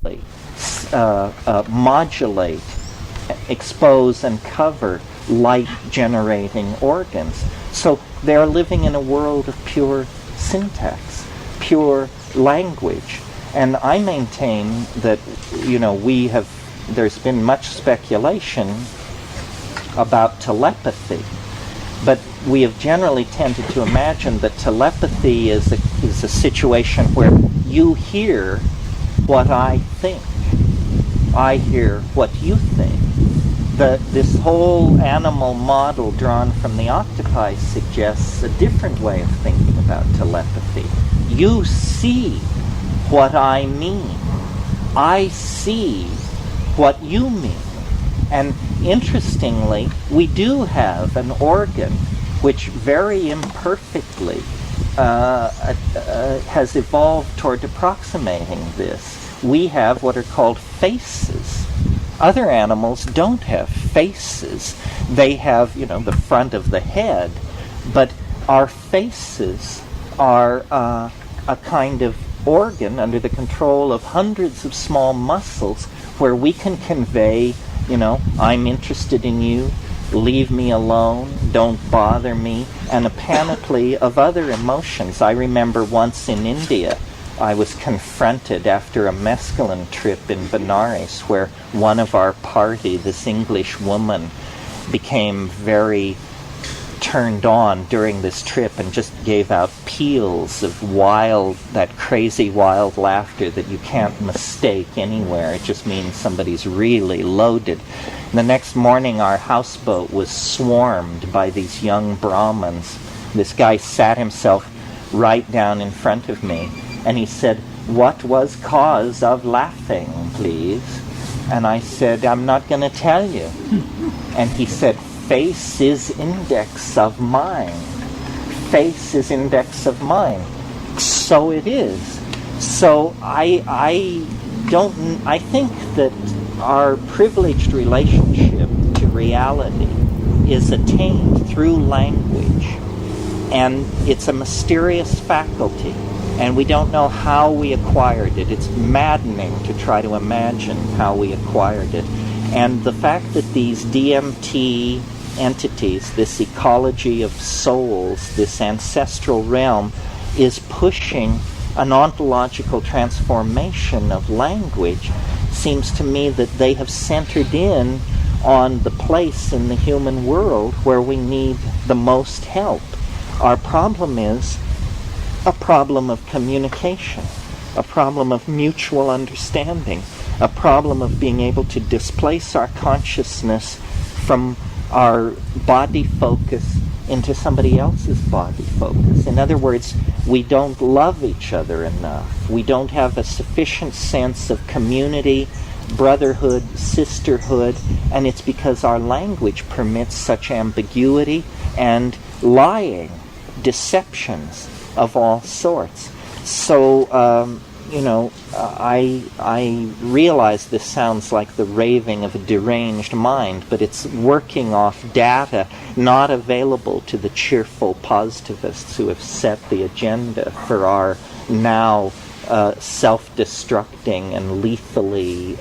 subtly modulate, expose, and cover light-generating organs. So they're living in a world of pure syntax, pure language. And I maintain that, there's been much speculation about telepathy, but we have generally tended to imagine that telepathy is a situation where you hear what I think. I hear what you think. This whole animal model drawn from the octopi suggests a different way of thinking about telepathy. You see what I mean. I see what you mean. And interestingly, we do have an organ which very imperfectly has evolved toward approximating this. We have what are called faces. Other animals don't have faces. They have, the front of the head, but our faces are a kind of organ under the control of hundreds of small muscles where we can convey, I'm interested in you, leave me alone, don't bother me, and a panoply of other emotions. I remember once in India, I was confronted after a mescaline trip in Benares where one of our party, this English woman, became very turned on during this trip and just gave out peals of that crazy wild laughter that you can't mistake anywhere. It just means somebody's really loaded. And the next morning our houseboat was swarmed by these young Brahmins. This guy sat himself right down in front of me and he said, "What was cause of laughing, please?" And I said, "I'm not going to tell you." And he said, "Face is index of mind. Face is index of mind." So it is. So I think that our privileged relationship to reality is attained through language. And it's a mysterious faculty. And we don't know how we acquired it. It's maddening to try to imagine how we acquired it. And the fact that these DMT entities, this ecology of souls, this ancestral realm, is pushing an ontological transformation of language, seems to me that they have centered in on the place in the human world where we need the most help. Our problem is a problem of communication, a problem of mutual understanding, a problem of being able to displace our consciousness from our body focus into somebody else's body focus. In other words, we don't love each other enough. We don't have a sufficient sense of community, brotherhood, sisterhood, and it's because our language permits such ambiguity and lying, deceptions of all sorts. So, I realize this sounds like the raving of a deranged mind, but it's working off data not available to the cheerful positivists who have set the agenda for our now self-destructing and lethally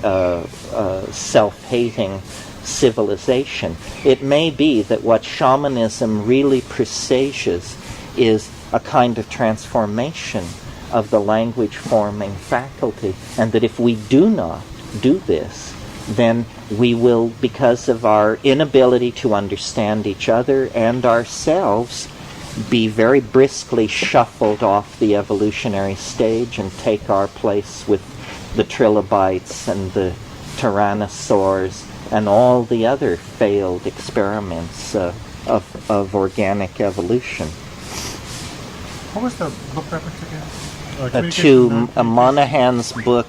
self-hating civilization. It may be that what shamanism really presages is a kind of transformation of the language-forming faculty, and that if we do not do this, then we will, because of our inability to understand each other and ourselves, be very briskly shuffled off the evolutionary stage and take our place with the trilobites and the tyrannosaurs and all the other failed experiments of organic evolution. What was the book reference again? To Monahan's book,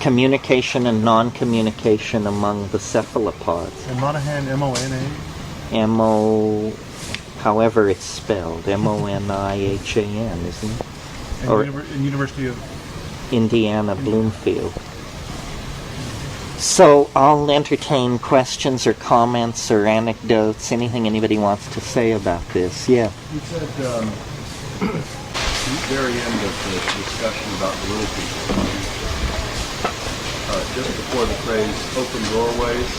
Communication and Non-Communication Among the Cephalopods. And Monahan, M-O-N-A? M-O, however it's spelled, M-O-N-I-H-A-N, isn't it? And University of Indiana, Bloomfield. So I'll entertain questions or comments or anecdotes, anything anybody wants to say about this. Yeah. You said at the very end of the discussion about the little people, just before the phrase open doorways,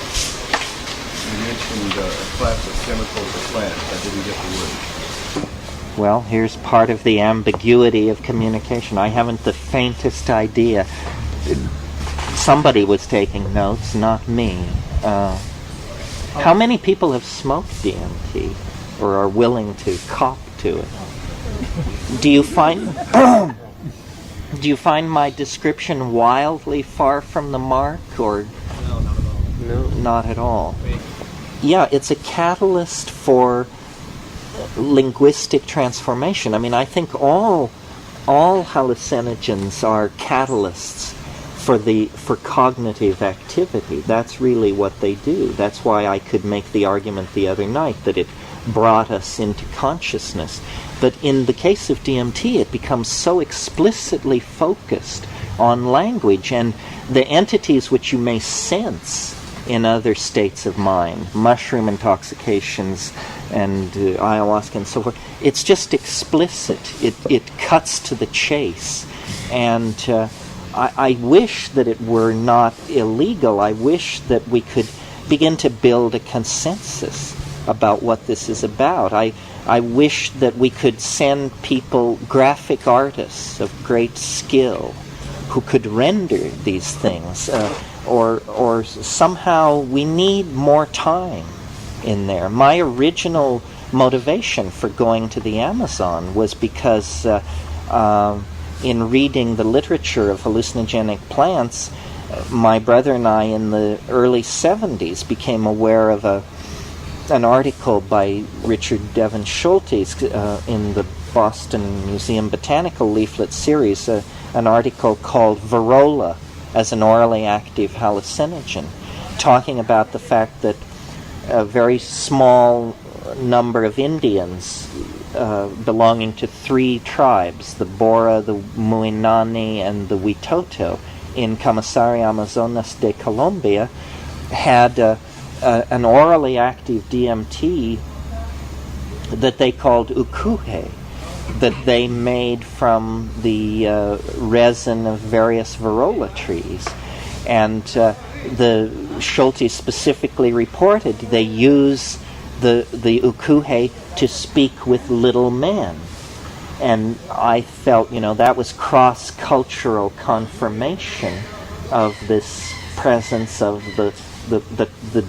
you mentioned a class of chemicals or plants. I didn't get the word. Well, here's part of the ambiguity of communication. I haven't the faintest idea. Somebody was taking notes, not me. How many people have smoked DMT or are willing to cop to it? Do you find my description wildly far from the mark, or No, not at all. no, not at all? Yeah, it's a catalyst for linguistic transformation. I mean, I think all hallucinogens are catalysts for cognitive activity. That's really what they do. That's why I could make the argument the other night that it brought us into consciousness. But in the case of DMT, it becomes so explicitly focused on language, and the entities which you may sense in other states of mind, mushroom intoxications and ayahuasca and so forth, it's just explicit. It cuts to the chase. And I wish that it were not illegal. I wish that we could begin to build a consensus about what this is about. I wish that we could send people, graphic artists of great skill, who could render these things, or somehow we need more time in there. My original motivation for going to the Amazon was because in reading the literature of hallucinogenic plants, my brother and I in the early 70s became aware of an article by Richard Devon Schultes in the Boston Museum Botanical leaflet series, an article called Varrola as an orally active hallucinogen, talking about the fact that a very small number of Indians belonging to 3 tribes, the Bora, the Muinani, and the Witoto, in Camaçari, Amazonas de Colombia, had an orally active DMT that they called ukuhe, that they made from the resin of various Varrola trees. And the Schultes specifically reported they use the ukuhe to speak with little men. And I felt, that was cross-cultural confirmation of this presence of the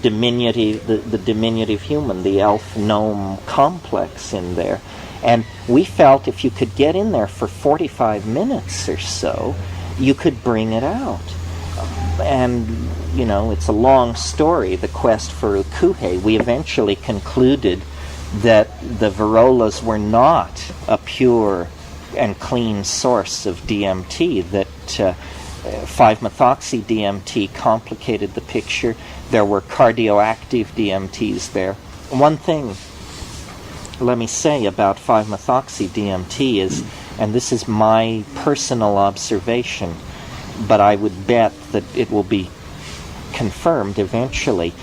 diminutive human, the elf-gnome complex in there. And we felt if you could get in there for 45 minutes or so, you could bring it out. And, it's a long story, the quest for ukuhe. We eventually concluded that the Varrolas were not a pure and clean source of DMT, that 5-methoxy DMT complicated the picture. There were cardioactive DMTs there. One thing, let me say, about 5-methoxy DMT is, and this is my personal observation, but I would bet that it will be confirmed eventually,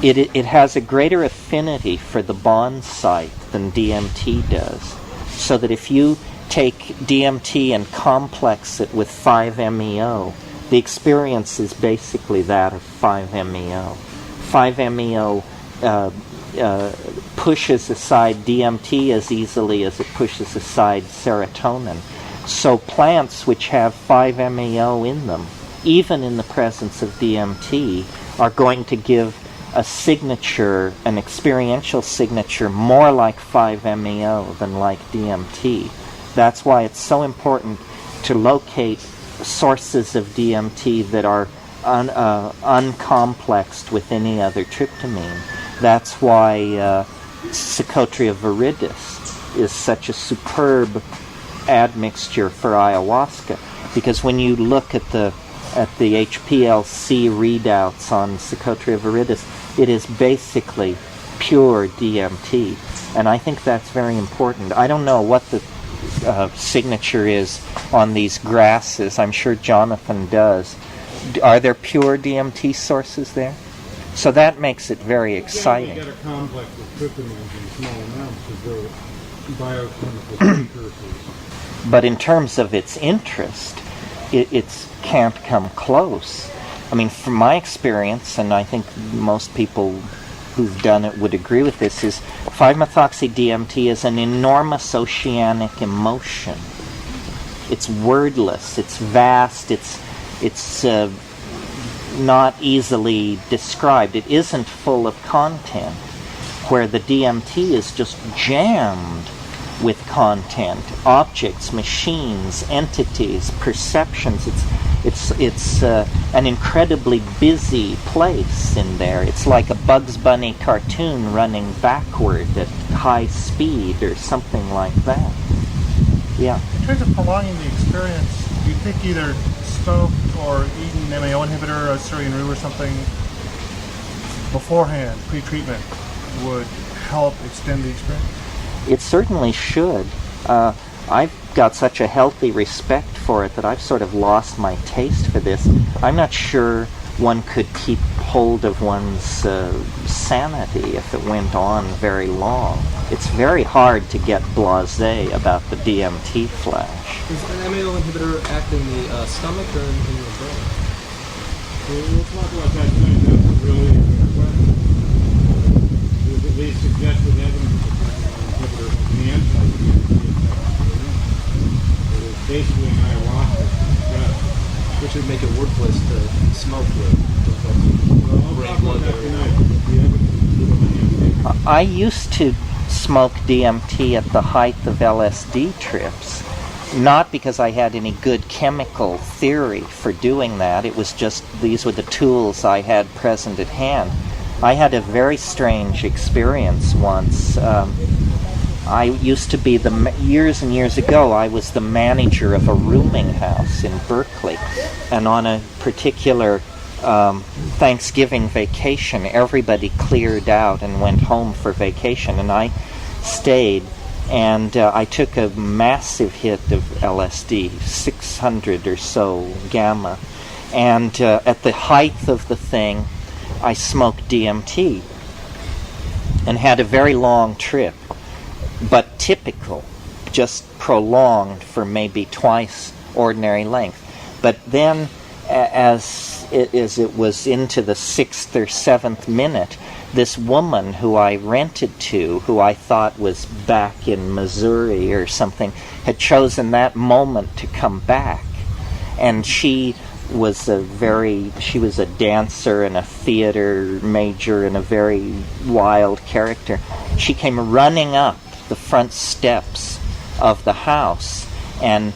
it has a greater affinity for the bond site than DMT does. So that if you take DMT and complex it with 5-MeO, the experience is basically that of 5-MeO. 5-MeO pushes aside DMT as easily as it pushes aside serotonin. So plants which have 5-MeO in them, even in the presence of DMT, are going to give a signature, an experiential signature, more like 5-MeO than like DMT. That's why it's so important to locate sources of DMT that are uncomplexed with any other tryptamine. That's why Psychotria viridis is such a superb admixture for ayahuasca, because when you look at the HPLC readouts on Psychotria viridis, it is basically pure DMT, and I think that's very important. I don't know what the signature is on these grasses. I'm sure Jonathan does. Are there pure DMT sources there? So that makes it very exciting. You get a complex with tryptamines in small amounts because they're biochemical precursors. But in terms of its interest, it can't come close. I mean, from my experience, and I think most people who've done it would agree with this, is 5-methoxy-DMT is an enormous oceanic emotion. It's wordless, it's vast, it's not easily described. It isn't full of content, where the DMT is just jammed with content, objects, machines, entities, perceptions. It's an incredibly busy place in there. It's like a Bugs Bunny cartoon running backward at high speed or something like that. Yeah. In terms of prolonging the experience, do you think either smoked or eaten MAO inhibitor, a Syrian rue or something beforehand, pre-treatment, would help extend the experience? It certainly should. I've got such a healthy respect for it that I've sort of lost my taste for this. I'm not sure one could keep hold of one's sanity if it went on very long. It's very hard to get blasé about the DMT flash. Does an MAO inhibitor act in the stomach or in the brain? We'll talk about that tonight. That's a really good question. There's at least suggested evidence that an inhibitor has the anti-DMT effect. It is basically an ayahuasca drug. Which would make it worthless to smoke with. Well, I'll talk about that tonight. The evidence. I used to smoke DMT at the height of LSD trips, not because I had any good chemical theory for doing that. It was just these were the tools I had present at hand. I had a very strange experience once. I used to be years and years ago, I was the manager of a rooming house in Berkeley, and on a particular Thanksgiving vacation, everybody cleared out and went home for vacation, and I stayed, and I took a massive hit of LSD, 600 or so gamma, and at the height of the thing, I smoked DMT and had a very long trip, but typical, just prolonged for maybe twice ordinary length. But then, as it was into the 6th or 7th minute, this woman who I rented to, who I thought was back in Missouri or something, had chosen that moment to come back. And she was a dancer and a theater major and a very wild character. She came running up the front steps of the house and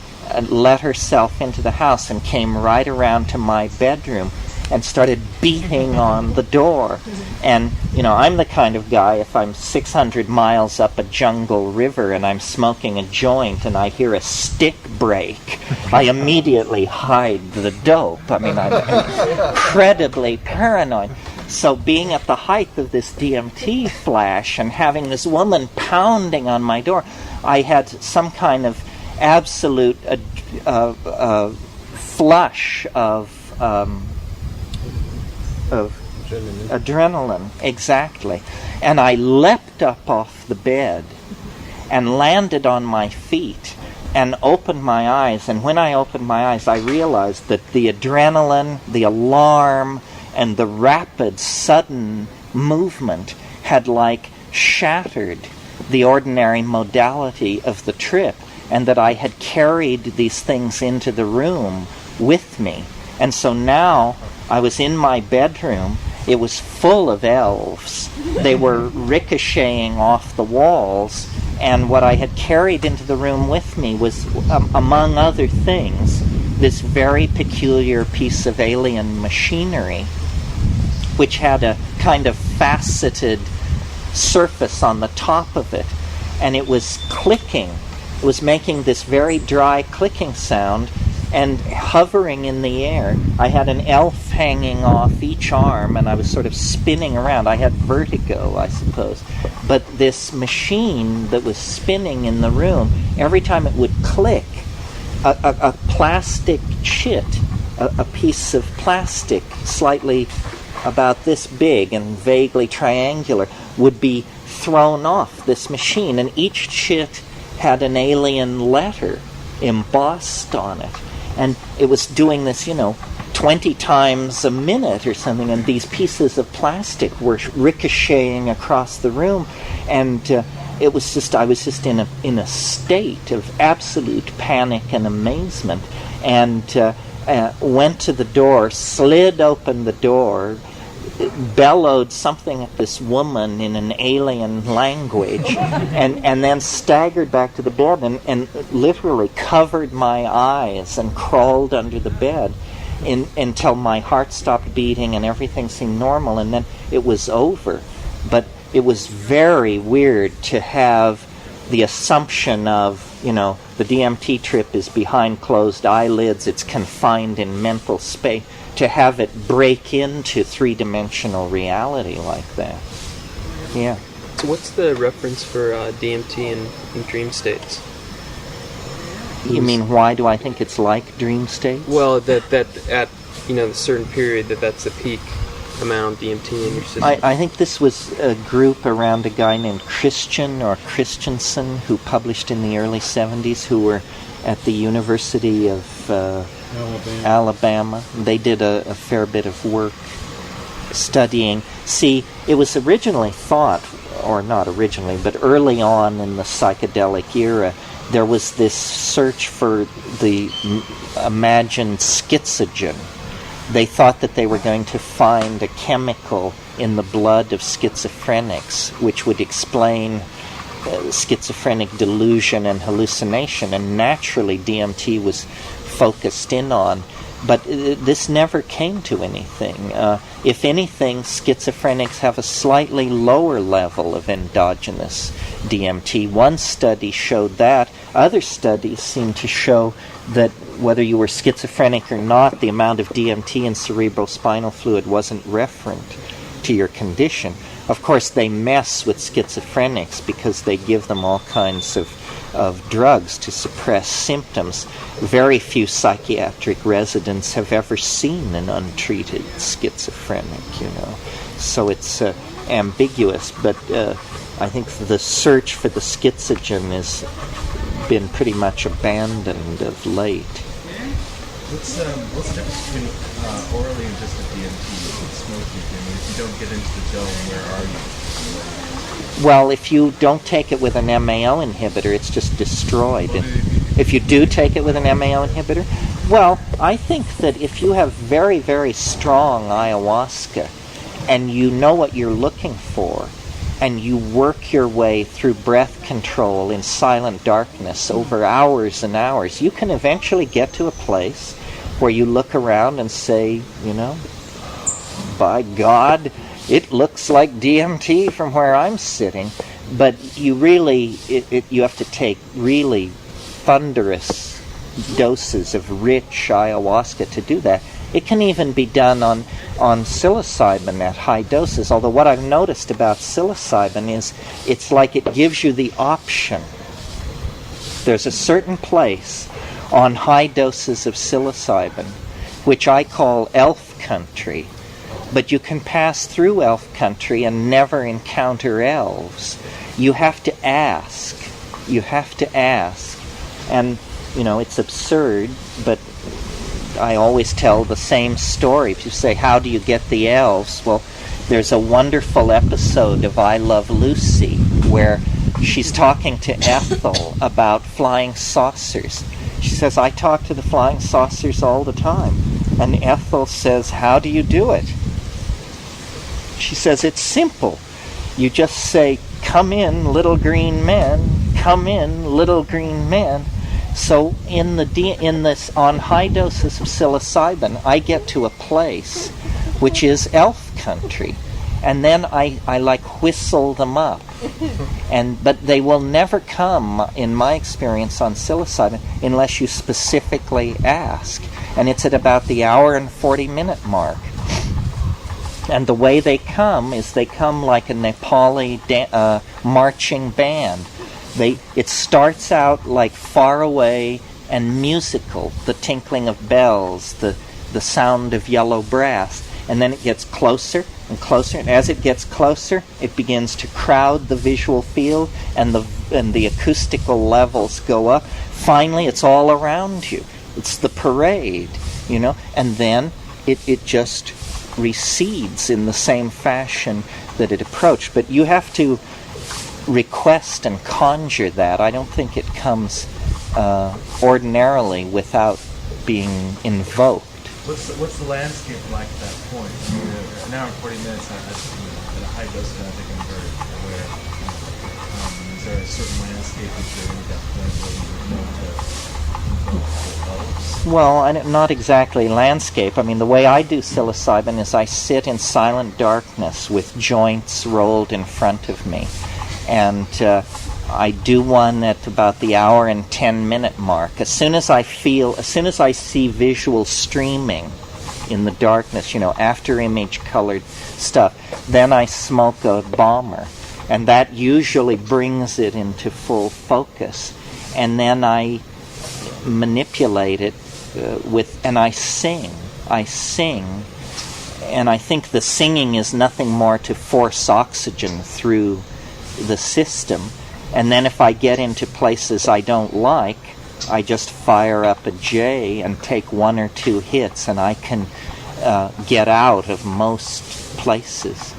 let herself into the house and came right around to my bedroom and started beating on the door. And, I'm the kind of guy, if I'm 600 miles up a jungle river and I'm smoking a joint and I hear a stick break, I immediately hide the dope. I mean, I'm incredibly paranoid. So being at the height of this DMT flash and having this woman pounding on my door, I had some kind of absolute flush of adrenaline, exactly. And I leapt up off the bed and landed on my feet and opened my eyes. And when I opened my eyes, I realized that the adrenaline, the alarm, and the rapid, sudden movement had shattered the ordinary modality of the trip, and that I had carried these things into the room with me. And so now I was in my bedroom. It was full of elves. They were ricocheting off the walls, and what I had carried into the room with me was, among other things, this very peculiar piece of alien machinery, which had a kind of faceted surface on the top of it, and it was clicking. It was making this very dry clicking sound and hovering in the air. I had an elf hanging off each arm, and I was sort of spinning around. I had vertigo, I suppose. But this machine that was spinning in the room, every time it would click, a plastic chit, a piece of plastic slightly about this big and vaguely triangular, would be thrown off this machine, and each chit had an alien letter embossed on it. And it was doing this, 20 times a minute or something, and these pieces of plastic were ricocheting across the room, and I was just in a state of absolute panic and amazement, and went to the door, slid open the door, bellowed something at this woman in an alien language, and then staggered back to the bed and literally covered my eyes and crawled under the bed until my heart stopped beating and everything seemed normal, and then it was over. But it was very weird to have the assumption of, the DMT trip is behind closed eyelids, it's confined in mental space, to have it break into three-dimensional reality like that. Yeah. So what's the reference for DMT in dream states? You mean, why do I think it's like dream states? Well, that at a certain period that's the peak amount of DMT in your system. I think this was a group around a guy named Christian or Christensen who published in the early 70s, who were at the University of Alabama. They did a fair bit of work studying. See, it was originally thought, or not originally, but early on in the psychedelic era, there was this search for the imagined schizogen. They thought that they were going to find a chemical in the blood of schizophrenics which would explain schizophrenic delusion and hallucination, and naturally DMT was focused in on. But this never came to anything. If anything, schizophrenics have a slightly lower level of endogenous DMT. One study showed that. Other studies seem to show that whether you were schizophrenic or not, the amount of DMT in cerebral spinal fluid wasn't referent to your condition. Of course, they mess with schizophrenics because they give them all kinds of drugs to suppress symptoms. Very few psychiatric residents have ever seen an untreated schizophrenic, So it's ambiguous, but I think the search for the schizogen has been pretty much abandoned of late. What's the difference between orally and just a DMT and smoking? I mean, if you don't get into the zone, where are you? Well, if you don't take it with an MAO inhibitor, it's just destroyed. If you do take it with an MAO inhibitor, well, I think that if you have very, very strong ayahuasca and you know what you're looking for, and you work your way through breath control in silent darkness over hours and hours, you can eventually get to a place where you look around and say, by God, it looks like DMT from where I'm sitting. But you really, you have to take really thunderous doses of rich ayahuasca to do that. It can even be done on psilocybin at high doses, although what I've noticed about psilocybin is it's like it gives you the option. There's a certain place on high doses of psilocybin, which I call elf country, but you can pass through elf country and never encounter elves. You have to ask. And, it's absurd, but I always tell the same story. If you say, how do you get the elves? Well, there's a wonderful episode of I Love Lucy where she's talking to Ethel about flying saucers. She says, I talk to the flying saucers all the time. And Ethel says, how do you do it? She says, it's simple. You just say, come in, little green men. Come in, little green men. So in this on high doses of psilocybin, I get to a place which is elf country, and then I like whistle them up, but they will never come, in my experience, on psilocybin unless you specifically ask, and it's at about the hour and 40-minute mark. And the way they come is they come like a Nepali marching band. It starts out like far away and musical, the tinkling of bells, the sound of yellow brass, and then it gets closer and closer, and as it gets closer, it begins to crowd the visual field, and the acoustical levels go up. Finally, it's all around you. It's the parade, and then it just recedes in the same fashion that it approached. But you have to request and conjure that. I don't think it comes ordinarily without being invoked. What's the landscape like at that point? I mean, an hour and 40 minutes at a high dose, and I think I'm very aware. Is there a certain landscape that you're in at that point where you would know to invoke the elves? Well, not exactly landscape. I mean, the way I do psilocybin is I sit in silent darkness with joints rolled in front of me. And I do one at about the hour and 10-minute mark. As soon as I see visual streaming in the darkness, after image colored stuff, then I smoke a bomber. And that usually brings it into full focus. And then I manipulate it and I sing. And I think the singing is nothing more to force oxygen through the system. And then if I get into places I don't like, I just fire up a J and take 1 or 2 hits, and I can get out of most places.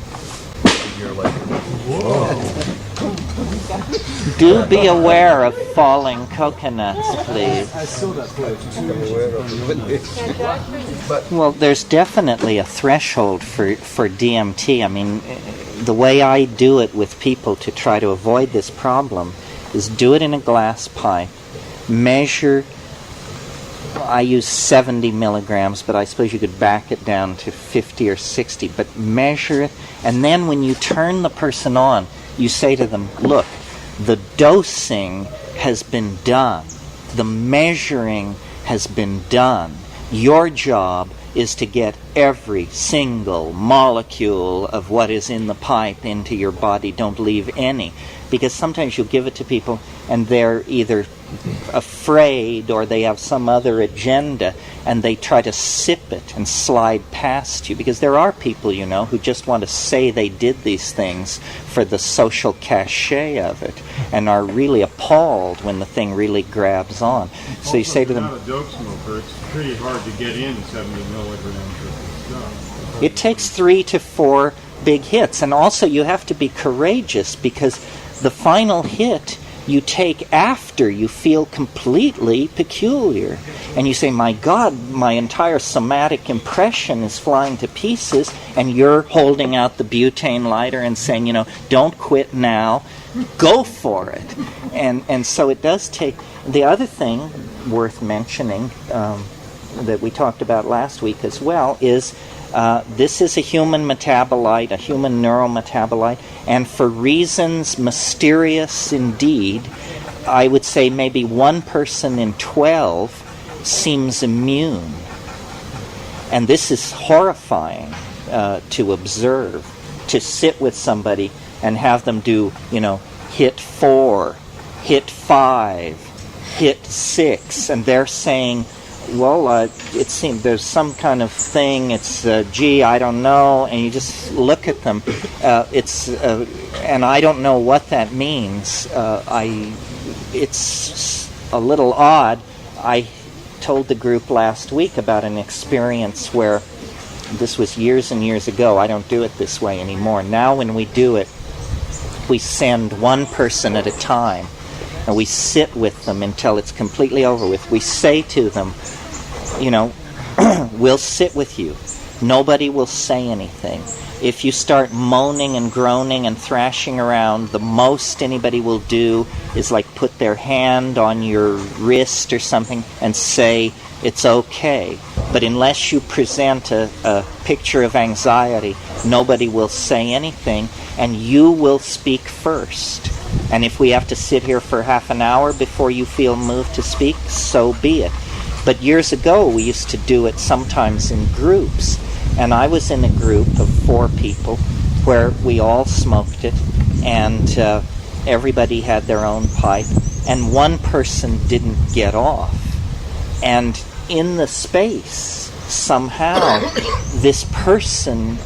You're like, whoa. Do be aware of falling coconuts, please. I saw that place. Well, there's definitely a threshold for DMT. I mean, the way I do it with people to try to avoid this problem is do it in a glass pipe, measure. I use 70 milligrams, but I suppose you could back it down to 50 or 60, but measure it, and then when you turn the person on, you say to them, look, the dosing has been done. The measuring has been done. Your job is to get every single molecule of what is in the pipe into your body. Don't leave any. Because sometimes you'll give it to people and they're either afraid or they have some other agenda and they try to sip it and slide past you. Because there are people, who just want to say they did these things for the social cachet of it and are really appalled when the thing really grabs on. So you say to them, if you're not a dope smoker, it's pretty hard to get in 70 milligrams of this stuff. it takes 3 to 4 big hits. And also you have to be courageous because the final hit you take after you feel completely peculiar. And you say, my God, my entire somatic impression is flying to pieces, and you're holding out the butane lighter and saying, don't quit now, go for it. And so it does take... The other thing worth mentioning that we talked about last week as well is this is a human metabolite, a human neurometabolite, and for reasons mysterious indeed, I would say maybe 1 person in 12 seems immune. And this is horrifying to observe, to sit with somebody and have them do, hit 4, hit 5, hit 6, and they're saying, well, it seems there's some kind of thing. It's I don't know, and you just look at them. And I don't know what that means. It's a little odd. I told the group last week about an experience where this was years and years ago. I don't do it this way anymore. Now, when we do it, we send 1 person at a time. And we sit with them until it's completely over with. We say to them, we'll sit with you. Nobody will say anything. If you start moaning and groaning and thrashing around, the most anybody will do is like put their hand on your wrist or something and say, it's okay. But unless you present a picture of anxiety, nobody will say anything, and you will speak first. And if we have to sit here for half an hour before you feel moved to speak, so be it. But years ago, we used to do it sometimes in groups. And I was in a group of 4 people where we all smoked it, and everybody had their own pipe, and 1 person didn't get off. And in the space, somehow, this person,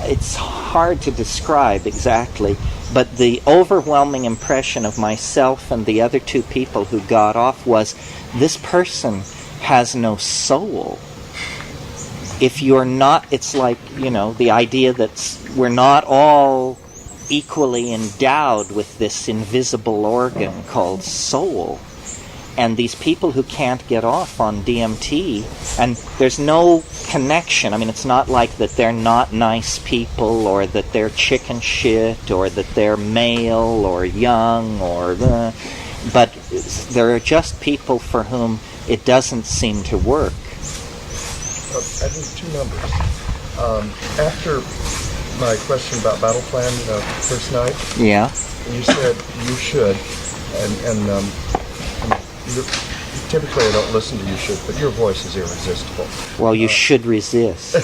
it's hard to describe exactly, but the overwhelming impression of myself and the other 2 people who got off was, this person has no soul. if you're not, it's like, the idea that we're not all equally endowed with this invisible organ called soul. And these people who can't get off on DMT, and there's no connection. I mean, it's not like that they're not nice people, or that they're chicken shit, or that they're male or young, but there are just people for whom it doesn't seem to work. I need two numbers. After my question about battle plan first night, Yeah. you said you should, and typically I don't listen to you should, but your voice is irresistible. Well, you should resist.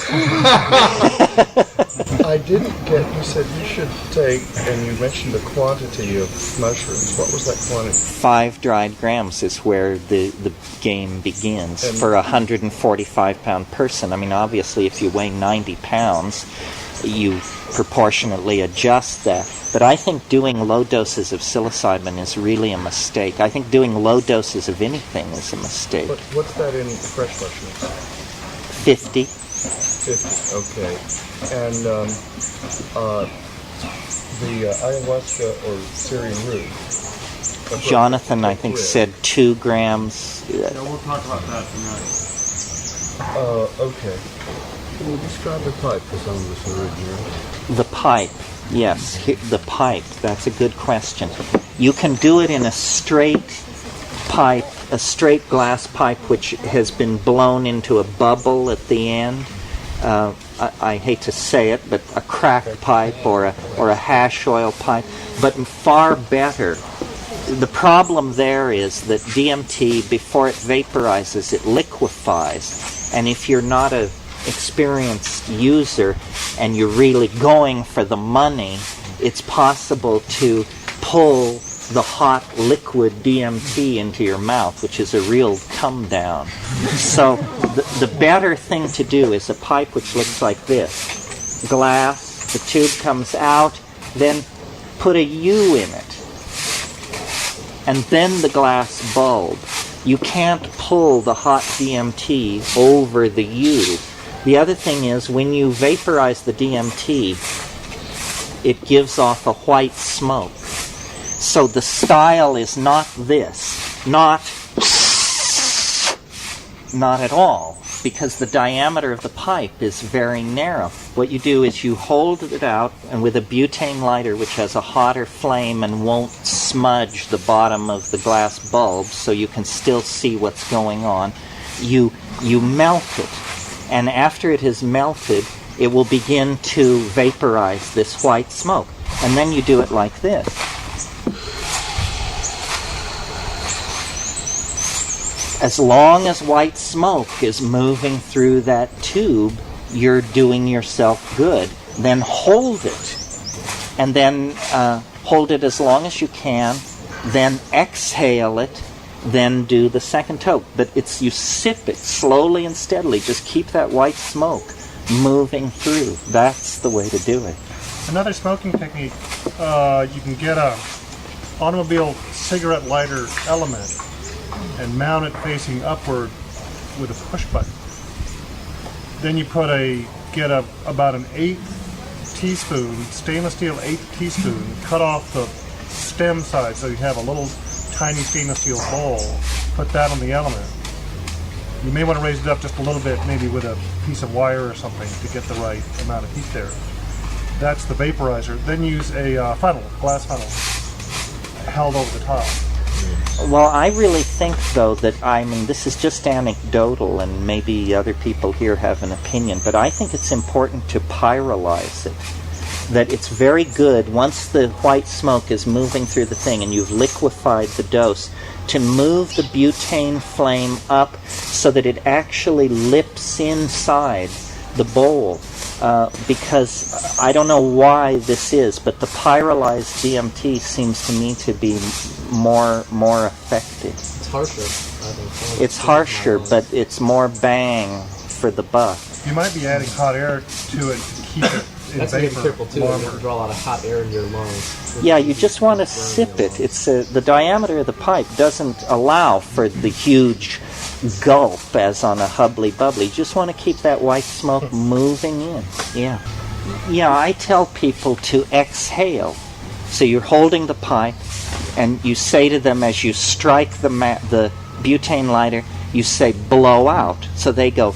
I didn't get, you said you should take, and you mentioned the quantity of mushrooms. What was that quantity? 5 dried grams is where the game begins for a 145-pound person. I mean, obviously, if you weigh 90 pounds, you proportionately adjust that. But I think doing low doses of psilocybin is really a mistake. I think doing low doses of anything is a mistake. What's that in fresh mushrooms? 50. 50, okay. And the ayahuasca or Syrian root? Jonathan, I think, said 2 grams. Yeah, we'll talk about that tonight. Okay. Can you describe the pipe for some of us who are here? The pipe, yes, the pipe. That's a good question. You can do it in a straight pipe, a straight glass pipe which has been blown into a bubble at the end. I hate to say it, but a crack pipe or a hash oil pipe, but far better. The problem there is that DMT, before it vaporizes, it liquefies, and if you're not a experienced user and you're really going for the money, it's possible to pull the hot liquid DMT into your mouth, which is a real come down. So the better thing to do is a pipe which looks like this. Glass, the tube comes out, then put a U in it, and then the glass bulb. You can't pull the hot DMT over the U. The other thing is, when you vaporize the DMT, it gives off a white smoke. So the style is not this, not at all, because the diameter of the pipe is very narrow. What you do is you hold it out, and with a butane lighter, which has a hotter flame and won't smudge the bottom of the glass bulb, so you can still see what's going on, you melt it. And after it has melted, it will begin to vaporize this white smoke. And then you do it like this. As long as white smoke is moving through that tube, you're doing yourself good. Then hold it. And then hold it as long as you can. Then exhale it. Then do the second toke. But you sip it slowly and steadily. Just keep that white smoke moving through. That's the way to do it. Another smoking technique, you can get a automobile cigarette lighter element and mount it facing upward with a push button. Then you get about an 1/8 teaspoon, stainless steel 1/8 teaspoon, cut off the stem side so you have a little tiny stainless steel bowl. Put that on the element. You may want to raise it up just a little bit, maybe with a piece of wire or something to get the right amount of heat there. That's the vaporizer. Then use a funnel, glass funnel, held over the top. Well, I really think, though, that, this is just anecdotal, and maybe other people here have an opinion, but I think it's important to pyrolyze it. That it's very good, once the white smoke is moving through the thing and you've liquefied the dose, to move the butane flame up so that it actually lips inside the bowl. Because I don't know why this is, but the pyrolyzed DMT seems to me to be more effective. It's harsher, I think. It's harsher, but it's more bang for the buck. You might be adding hot air to it to keep it in That's vapor going to be careful too. longer. You draw a lot of hot air into your lungs. Yeah, you just want to sip it. It's the diameter of the pipe doesn't allow for the huge gulp as on a hubbly bubbly. You just want to keep that white smoke moving in. Yeah. Yeah, I tell people to exhale. So you're holding the pipe, and you say to them as you strike the butane lighter, you say blow out. So they go.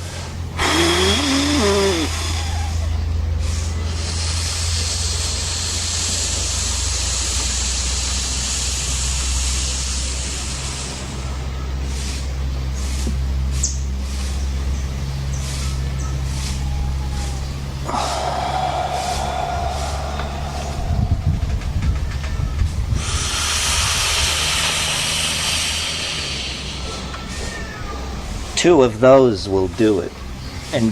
Two of those will do it,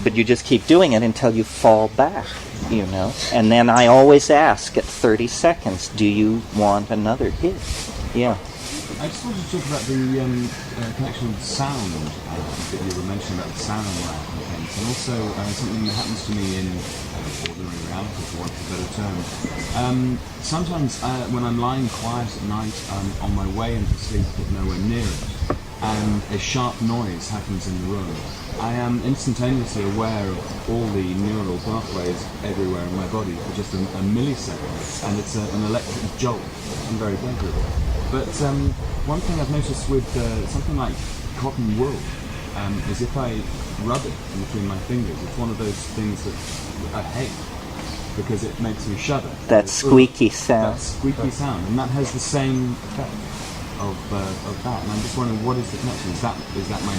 but you just keep doing it until you fall back, And then I always ask at 30 seconds, do you want another hit? Yeah. I just wanted to talk about the connection with sound that you were mentioning about the sound and things, and also something that happens to me in ordinary reality, for want of a better term. Sometimes when I'm lying quiet at night, I'm on my way into sleep but nowhere near it, and a sharp noise happens in the room. I am instantaneously aware of all the neural pathways everywhere in my body for just a millisecond, and it's an electric jolt and very pleasurable. But one thing I've noticed with something like cotton wool is if I rub it in between my fingers, it's one of those things that I hate because it makes me shudder. That squeaky sound. That squeaky sound, and that has the same effect of that. And I'm just wondering, what is the connection? Is that my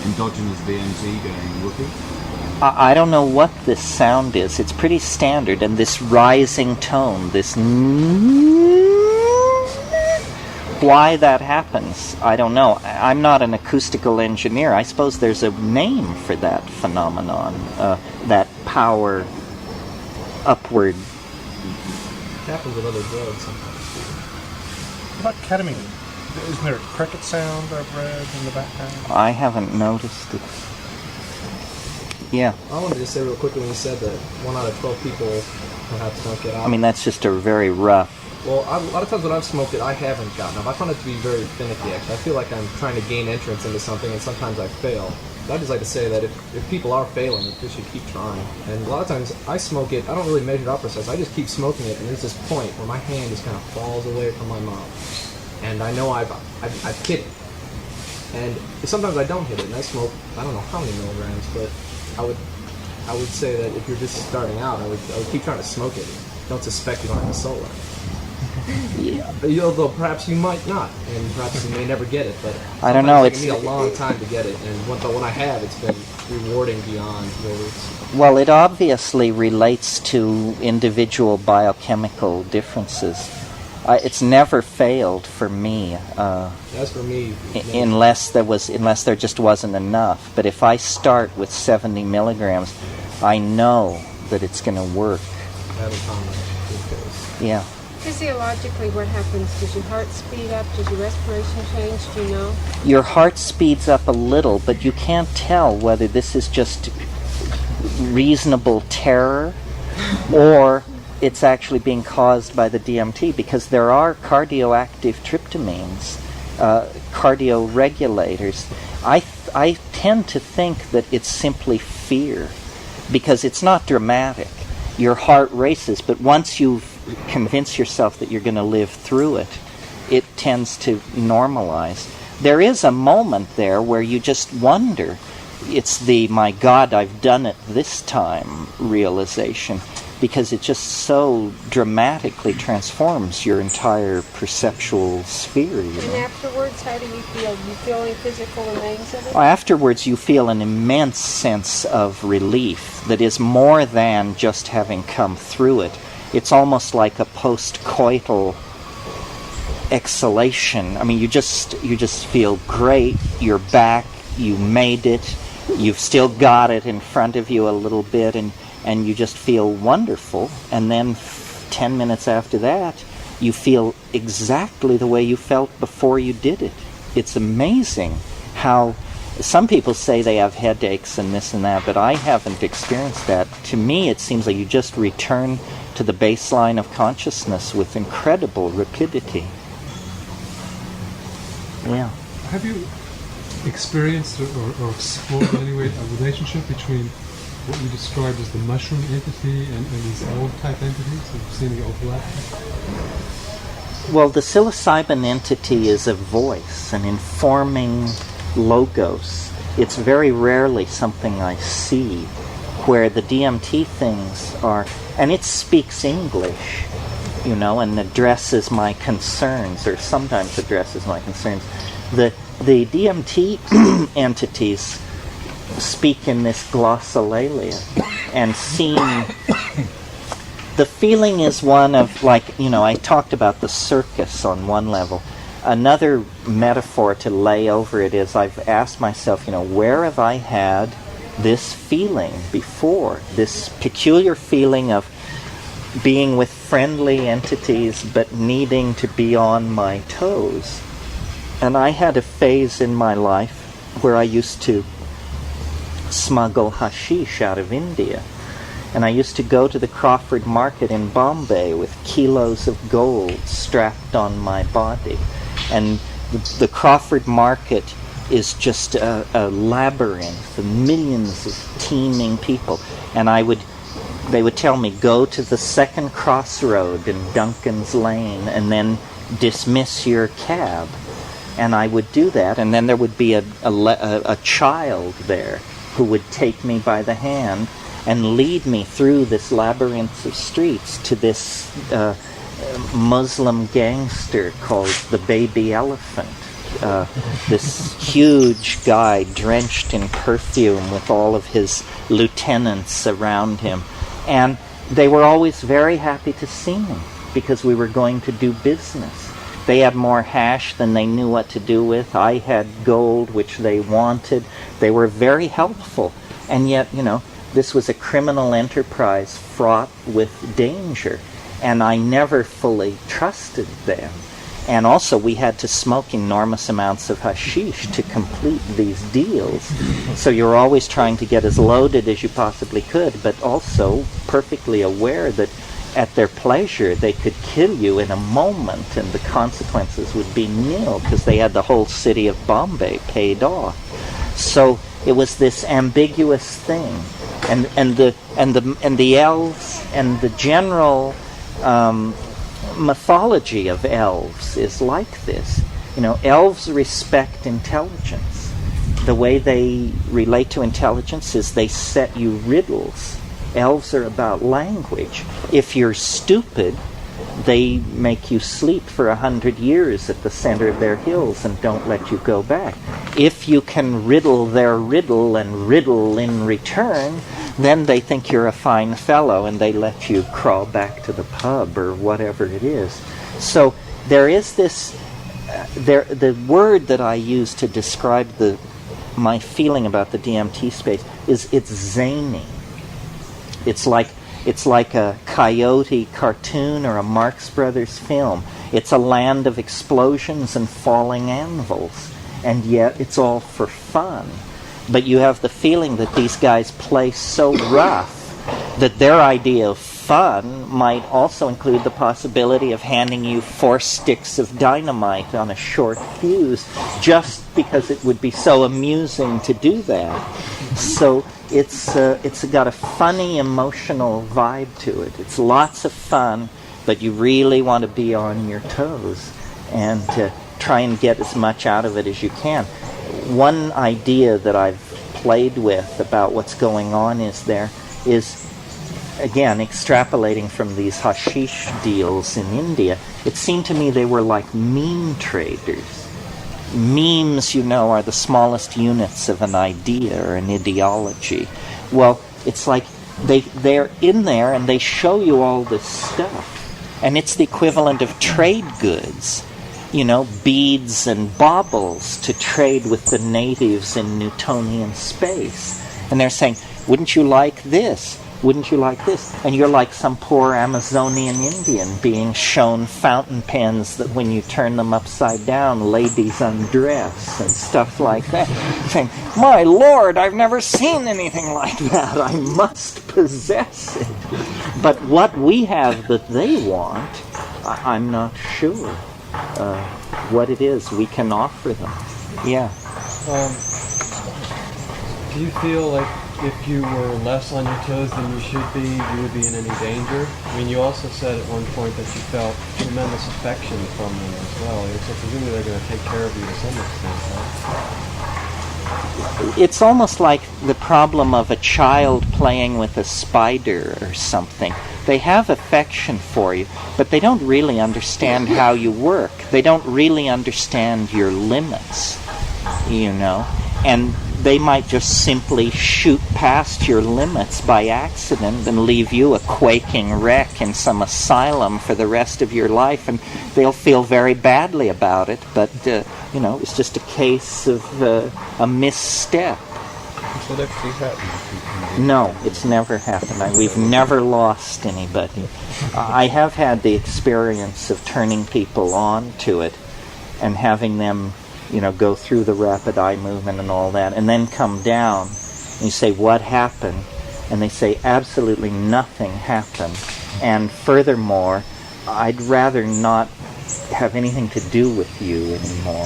endogenous DMT going whoopee? I don't know what this sound is. It's pretty standard, and this rising tone, this why that happens, I don't know. I'm not an acoustical engineer. I suppose there's a name for that phenomenon, that power upward. It happens with other drugs sometimes. What about ketamine? Isn't there a cricket sound I've read in the background? I haven't noticed it. Yeah. I wanted to say real quickly when you said that 1 out of 12 people perhaps don't get out. I mean, that's just a very rough. Well, a lot of times when I've smoked it, I haven't gotten up. I find it to be very finicky, actually. I feel like I'm trying to gain entrance into something, and sometimes I fail. But I just like to say that if people are failing, they should keep trying. And a lot of times I smoke it, I don't really measure out precise. I just keep smoking it, and there's this point where my hand just kind of falls away from my mouth. And I know I've hit it. And sometimes I don't hit it, and I smoke, I don't know how many milligrams, but I would say that if you're just starting out, I would keep trying to smoke it. Don't suspect you don't have a soul in it. Yeah. Although perhaps you might not, and perhaps you may never get it, but I don't know. It's me a long time to get it, but when I have, it's been rewarding beyond words. Well, it obviously relates to individual biochemical differences. It's never failed for me. As for me, unless there just wasn't enough. But if I start with 70 milligrams, I know that it's going to work. Yeah. Physiologically, what happens? Does your heart speed up? Does your respiration change? Do you know? Your heart speeds up a little, but you can't tell whether this is just reasonable terror or it's actually being caused by the DMT, because there are cardioactive tryptamines, cardioregulators. I tend to think that it's simply fear, because it's not dramatic. Your heart races, but once you convince yourself that you're going to live through it, it tends to normalize. There is a moment there where you just wonder. It's the, my God, I've done it this time realization, because it just so dramatically transforms your entire perceptual sphere. And afterwards, how do you feel? Do you feel any physical remains of it? Well, afterwards, you feel an immense sense of relief that is more than just having come through it. It's almost like a post-coital exhalation. I mean, you just feel great. You're back. You made it. You've still got it in front of you a little bit, and you just feel wonderful. And then 10 minutes after that, you feel exactly the way you felt before you did it. It's amazing how some people say they have headaches and this and that, but I haven't experienced that. To me, it seems like you just return to the baseline of consciousness with incredible rapidity. Yeah. Have you experienced or explored in any way a relationship between what you described as the mushroom entity and these elf-type entities? Have you seen any overlap? Well, the psilocybin entity is a voice, an informing logos. It's very rarely something I see, where the DMT things are, and it speaks English, and addresses my concerns, or sometimes addresses my concerns. The DMT entities speak in this glossolalia, and the feeling is one of, I talked about the circus on one level. Another metaphor to lay over it is I've asked myself, where have I had this feeling before? This peculiar feeling of being with friendly entities but needing to be on my toes. And I had a phase in my life where I used to smuggle hashish out of India. And I used to go to the Crawford Market in Bombay with kilos of gold strapped on my body. And the Crawford Market is just a labyrinth of millions of teeming people. And they would tell me, go to the second crossroad in Duncan's Lane and then dismiss your cab. And I would do that, and then there would be a child there who would take me by the hand and lead me through this labyrinth of streets to this Muslim gangster called the Baby Elephant. This huge guy drenched in perfume with all of his lieutenants around him. And they were always very happy to see me because we were going to do business. They had more hash than they knew what to do with. I had gold, which they wanted. They were very helpful. And yet, this was a criminal enterprise fraught with danger. And I never fully trusted them. And also, we had to smoke enormous amounts of hashish to complete these deals. So you're always trying to get as loaded as you possibly could, but also perfectly aware that at their pleasure they could kill you in a moment, and the consequences would be nil because they had the whole city of Bombay paid off. So it was this ambiguous thing, and the elves and the general mythology of elves is like this. Elves respect intelligence. The way they relate to intelligence is they set you riddles. Elves are about language. If you're stupid, they make you sleep for 100 years at the center of their hills and don't let you go back. If you can riddle their riddle and riddle in return, then they think you're a fine fellow and they let you crawl back to the pub or whatever it is. So there is this, the word that I use to describe my feeling about the DMT space is it's zany. It's like a Coyote cartoon or a Marx Brothers film. It's a land of explosions and falling anvils, and yet it's all for fun. But you have the feeling that these guys play so rough that their idea of fun might also include the possibility of handing you 4 sticks of dynamite on a short fuse just because it would be so amusing to do that. So it's got a funny emotional vibe to it. It's lots of fun, but you really want to be on your toes and try and get as much out of it as you can. One idea that I've played with about what's going on is again, extrapolating from these hashish deals in India, it seemed to me they were like meme traders. Memes, are the smallest units of an idea or an ideology. Well, it's like they're in there and they show you all this stuff. And it's the equivalent of trade goods. Beads and baubles to trade with the natives in Newtonian space. And they're saying, wouldn't you like this? Wouldn't you like this? And you're like some poor Amazonian Indian being shown fountain pens that when you turn them upside down, ladies undress and stuff like that. Saying, my Lord, I've never seen anything like that. I must possess it. But what we have that they want, I'm not sure what it is we can offer them. Yeah. Do you feel like if you were less on your toes than you should be, you would be in any danger? I mean, you also said at one point that you felt tremendous affection from them as well. So presumably they're going to take care of you to some extent, right? It's almost like the problem of a child playing with a spider or something. They have affection for you, but they don't really understand how you work. They don't really understand your limits, you know. And they might just simply shoot past your limits by accident and leave you a quaking wreck in some asylum for the rest of your life, and they'll feel very badly about it, but, you know, it's just a case of a misstep. Has that actually happened? No, it's never happened. We've never lost anybody. I have had the experience of turning people on to it and having them, you know, go through the rapid eye movement and all that, and then come down, and you say, what happened? And they say, absolutely nothing happened. And furthermore, I'd rather not have anything to do with you anymore.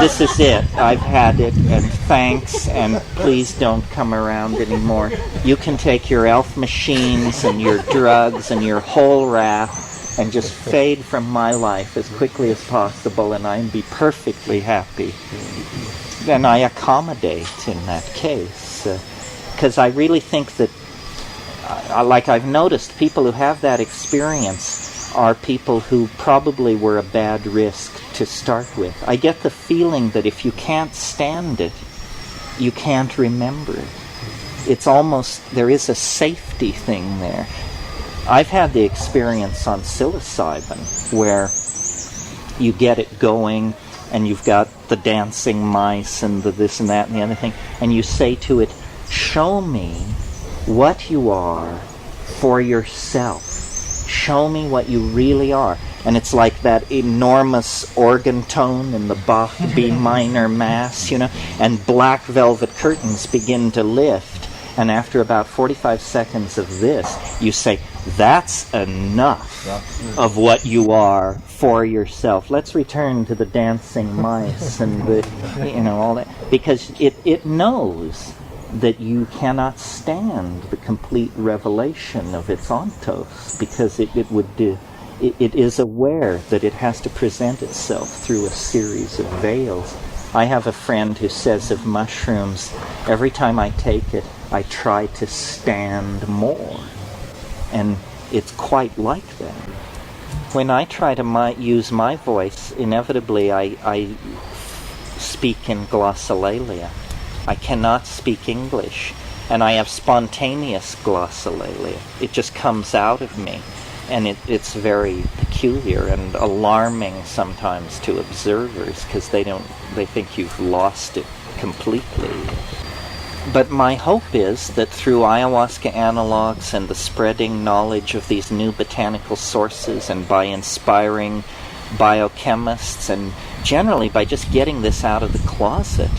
This is it. I've had it, and thanks, and please don't come around anymore. You can take your elf machines and your drugs and your whole wrath and just fade from my life as quickly as possible, and I'd be perfectly happy. And I accommodate in that case, because I really think that, like I've noticed, people who have that experience are people who probably were a bad risk to start with. I get the feeling that if you can't stand it, you can't remember it. It's almost, there is a safety thing there. I've had the experience on psilocybin where you get it going and you've got the dancing mice and the this and that and the other thing, and you say to it, show me what you are for yourself. Show me what you really are. And it's like that enormous organ tone in the Bach B minor Mass, you know, and black velvet curtains begin to lift. And after about 45 seconds of this, you say, that's enough of what you are for yourself. Let's return to the dancing mice and the, you know, all that. Because it knows that you cannot stand the complete revelation of its ontos, because it is aware that it has to present itself through a series of veils. I have a friend who says of mushrooms, every time I take it, I try to stand more. And it's quite like that. When I try to use my voice, inevitably I speak in glossolalia. I cannot speak English, and I have spontaneous glossolalia. It just comes out of me, and it's very peculiar and alarming sometimes to observers, because they think you've lost it completely. But my hope is that through ayahuasca analogs and the spreading knowledge of these new botanical sources, and by inspiring biochemists, and generally by just getting this out of the closet,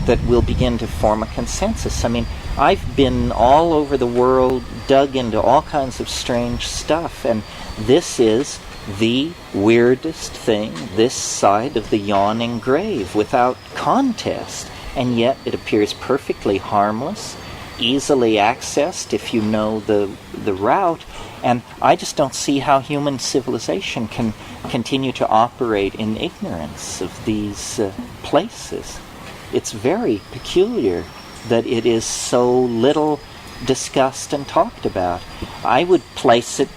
that we'll begin to form a consensus. I mean, I've been all over the world, dug into all kinds of strange stuff, and this is the weirdest thing this side of the yawning grave, without contest. And yet it appears perfectly harmless, easily accessed if you know the route, and I just don't see how human civilization can continue to operate in ignorance of these places. It's very peculiar that it is so little discussed and talked about. I would place it,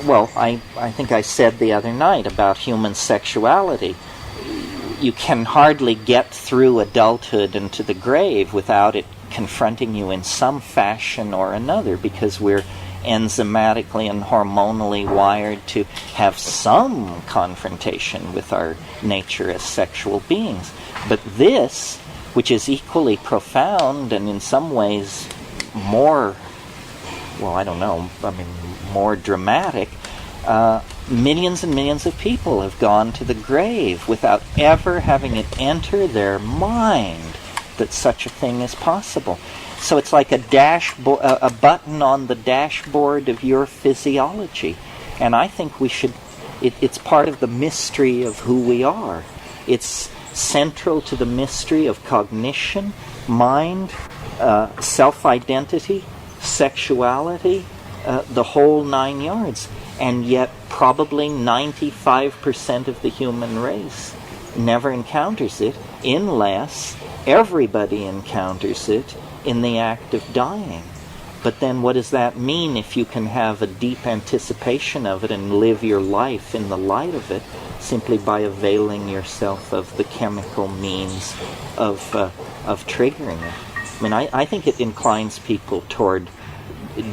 well, I think I said the other night about human sexuality. You can hardly get through adulthood into the grave without it confronting you in some fashion or another, because we're enzymatically and hormonally wired to have some confrontation with our nature as sexual beings. But this, which is equally profound and in some ways more, well, I don't know, I mean, more dramatic, millions and millions of people have gone to the grave without ever having it enter their mind that such a thing is possible. So it's like a button on the dashboard of your physiology. And I think we should, it's part of the mystery of who we are, It's central to the mystery of cognition, mind, self-identity, sexuality, the whole 9 yards. And yet probably 95% of the human race never encounters it unless everybody encounters it in the act of dying. But then what does that mean if you can have a deep anticipation of it and live your life in the light of it simply by availing yourself of the chemical means of triggering it? I mean, I think it inclines people toward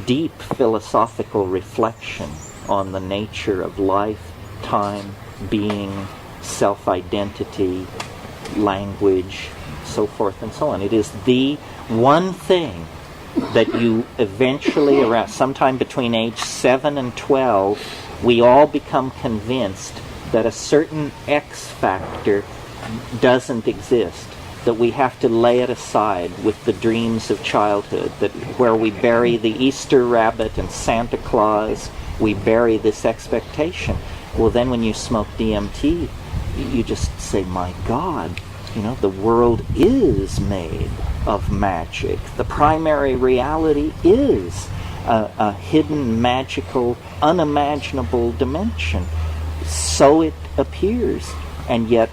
deep philosophical reflection on the nature of life, time, being, self-identity, language, so forth and so on. It is the one thing that you eventually, around sometime between age 7 and 12, we all become convinced that a certain X factor doesn't exist, that we have to lay it aside with the dreams of childhood, that where we bury the Easter rabbit and Santa Claus, we bury this expectation. Well, then when you smoke DMT, you just say, my God, the world is made of magic. The primary reality is a hidden, magical, unimaginable dimension. So it appears. And yet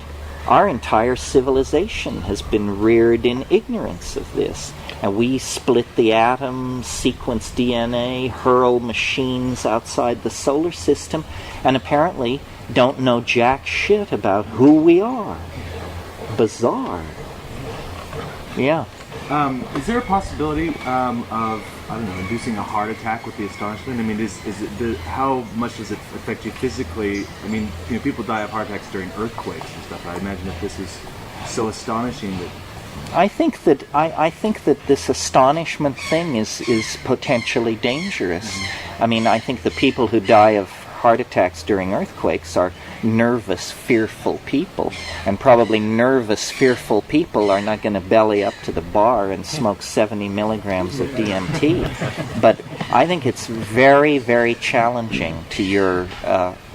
our entire civilization has been reared in ignorance of this. And we split the atom, sequence DNA, hurl machines outside the solar system, and apparently don't know jack shit about who we are. Bizarre. Yeah. Is there a possibility of, inducing a heart attack with the astonishment? I mean, how much does it affect you physically? I mean, people die of heart attacks during earthquakes and stuff. I imagine if this is so astonishing that... I think that this astonishment thing is potentially dangerous. Mm-hmm. I mean, I think the people who die of heart attacks during earthquakes are nervous, fearful people, and probably nervous, fearful people are not going to belly up to the bar and smoke 70 milligrams of DMT. But I think it's very, very challenging to your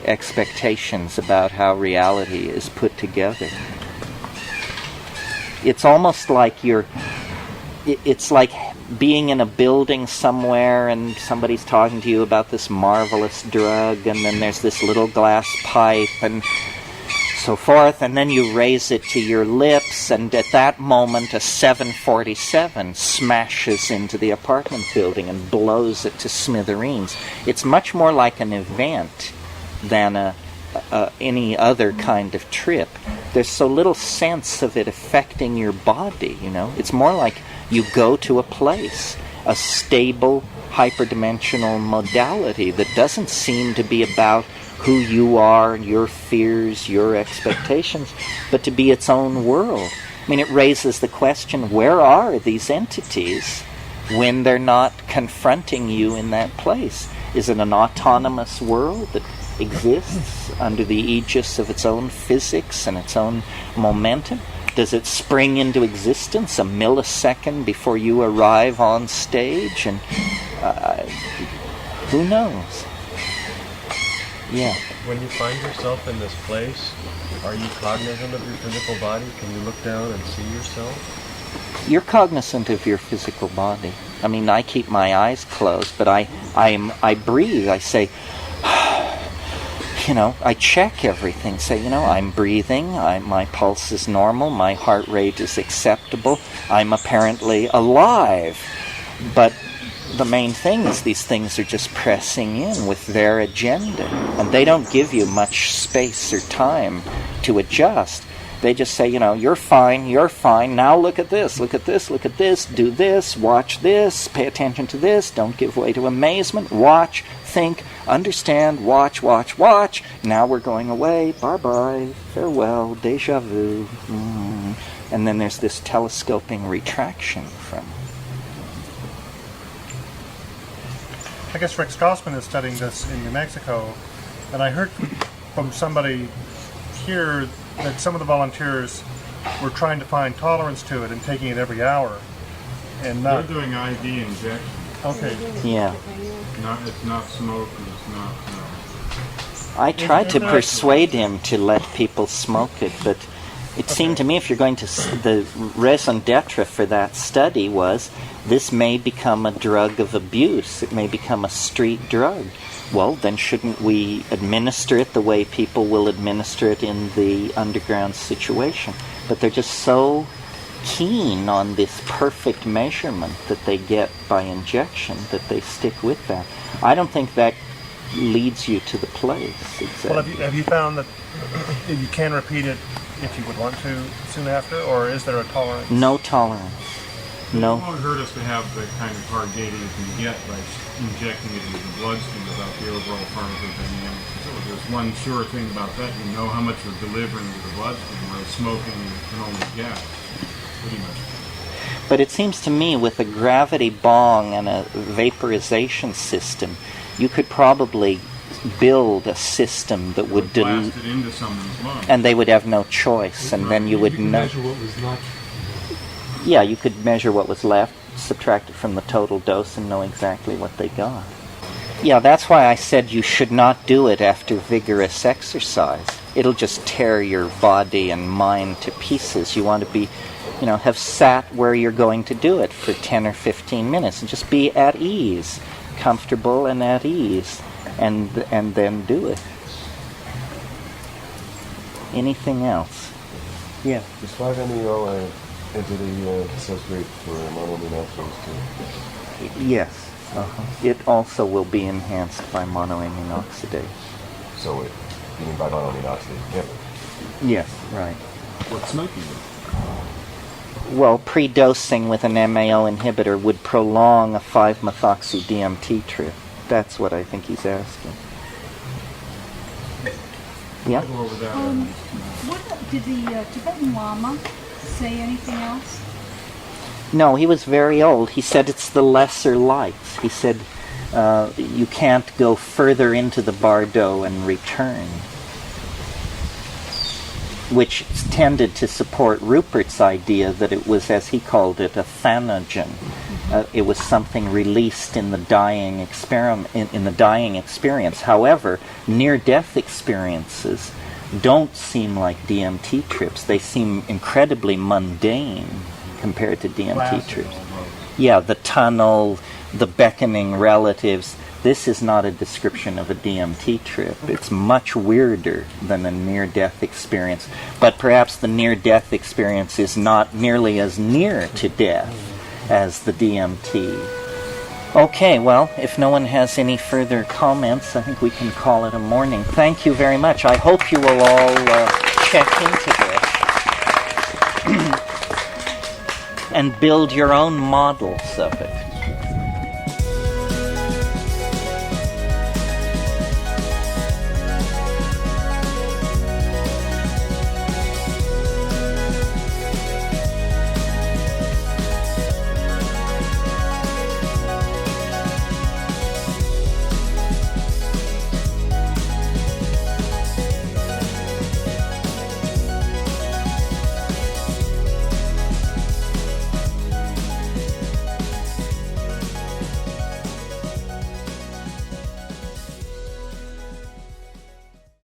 expectations about how reality is put together. It's almost like it's like being in a building somewhere and somebody's talking to you about this marvelous drug, and then there's this little glass pipe and so forth, and then you raise it to your lips, and at that moment a 747 smashes into the apartment building and blows it to smithereens. It's much more like an event than any other kind of trip. There's so little sense of it affecting your body, It's more like you go to a place, a stable, hyperdimensional modality that doesn't seem to be about who you are, your fears, your expectations, but to be its own world. I mean, it raises the question, where are these entities when they're not confronting you in that place? Is it an autonomous world that exists under the aegis of its own physics and its own momentum? Does it spring into existence a millisecond before you arrive on stage? And who knows? Yeah. When you find yourself in this place, are you cognizant of your physical body? Can you look down and see yourself? You're cognizant of your physical body. I mean, I keep my eyes closed, but I breathe. I say, I check everything. Say, I'm breathing. My pulse is normal. My heart rate is acceptable. I'm apparently alive. But the main thing is these things are just pressing in with their agenda. And they don't give you much space or time to adjust. They just say, you're fine, now look at this, do this, watch this, pay attention to this, don't give way to amazement, watch, think, understand, watch, now we're going away, bye-bye, farewell, deja vu. And then there's this telescoping retraction from... I guess Rick Strassman is studying this in New Mexico, and I heard from somebody here that some of the volunteers were trying to find tolerance to it and taking it every hour, and not... They're doing IV injection. Okay. Yeah. It's not smoke, and it's not... I tried to persuade him to let people smoke it, but It seemed to me if you're going to, the raison d'etre for that study was this may become a drug of abuse. It may become a street drug. Well, then shouldn't we administer it the way people will administer it in the underground situation? But they're just so keen on this perfect measurement that they get by injection that they stick with that. I don't think that leads you to the place. Exactly. Well, have you found that you can repeat it if you would want to soon after, or is there a tolerance? No tolerance. No. It won't hurt us to have the kind of hard data you can get by injecting it into the bloodstream without the overall pharmacodynamics. So there's one sure thing about that: you know how much you're delivering to the bloodstream, whereas smoking can only gas, pretty much. But it seems to me with a gravity bong and a vaporization system, you could probably build a system that would blast it into someone's lungs. And they would have no choice, and then you would know. Measure what was not. Yeah, you could measure what was left, subtract it from the total dose, and know exactly what they got. Yeah, that's why I said you should not do it after vigorous exercise. It'll just tear your body and mind to pieces. You want to be, have sat where you're going to do it for 10 or 15 minutes and just be at ease, comfortable and at ease, and then do it. Anything else? Yeah. Is 5-MeO entity substrate for monoamine oxidase too? Yes. It also will be enhanced by monoamine oxidase. So you mean by monoamine oxidase inhibitor? Yes, right. What's smoking? Well, pre-dosing with an MAO inhibitor would prolong a 5-methoxy-DMT trip. That's what I think he's asking. Yeah? What did the Tibetan Lama say anything else? No, he was very old. He said it's the lesser lights. He said you can't go further into the bardo and return, which tended to support Rupert's idea that it was, as he called it, a thanogen. It was something released in the dying in the dying experience. However, near-death experiences don't seem like DMT trips. They seem incredibly mundane compared to DMT trips. Yeah, the tunnel, the beckoning relatives. This is not a description of a DMT trip. It's much weirder than a near-death experience. But perhaps the near-death experience is not nearly as near to death as the DMT. Okay, well, if no one has any further comments, I think we can call it a morning. Thank you very much. I hope you will all check into this and build your own models of it.